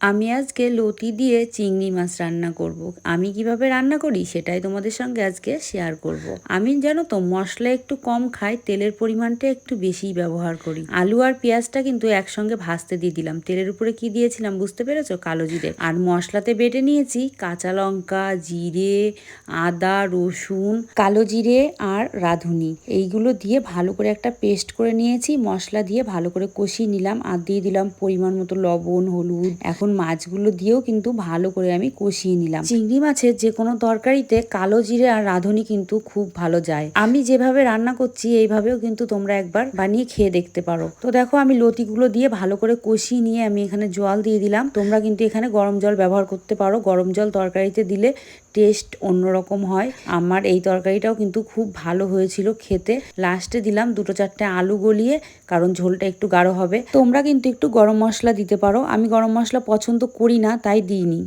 আমি আজকে লতি দিয়ে চিংড়ি মাছ রান্না করব। আমি কিভাবে রান্না করি সেটাই তোমাদের সঙ্গে আজকে শেয়ার করব। আমি জানো তো মশলা একটু কম খাই, তেলের পরিমাণটা একটু বেশিই ব্যবহার করি। আলু আর পেঁয়াজটা কিন্তু একসঙ্গে ভাজতে দিয়ে দিলাম। তেলের উপরে কি দিয়েছিলাম বুঝতে পেরেছো? কালো জিরে। আর মশলাতে বেটে নিয়েছি কাঁচা লঙ্কা, জিরে, আদা, রসুন, কালো জিরে আর রাঁধুনি। এইগুলো দিয়ে ভালো করে একটা পেস্ট করে নিয়েছি। মশলা দিয়ে ভালো করে কষিয়ে নিলাম আর দিয়ে দিলাম পরিমাণ মতো লবণ, হলুদ। এখন মাছগুলো দিয়েও কিন্তু ভালো করে আমি কষিয়ে নিলাম। চিংড়ি মাছের যে কোনো তরকারিতে কালো জিরে আর রাঁধুনি কিন্তু খুব ভালো যায়। আমি যেভাবে রান্না করছি এইভাবেও কিন্তু তোমরা একবার বানিয়ে খেয়ে দেখতে পারো। তো দেখো আমি লতিগুলো দিয়ে ভালো করে কষিয়ে নিয়ে আমি এখানে জল দিয়ে দিলাম। তোমরা কিন্তু এখানে গরম জল ব্যবহার করতে পারো। গরম জল তরকারিতে দিলে টেস্ট অন্যরকম হয়। আমার এই তরকারিটাও কিন্তু খুব ভালো হয়েছিল খেতে। লাস্টে দিলাম 2-4টে আলু গলিয়ে, কারণ ঝোলটা একটু গাঢ় হবে। তোমরা কিন্তু একটু গরম মশলা দিতে পারো। আমি গরম মশলা পছন্দ করি না, তাই দিইনি।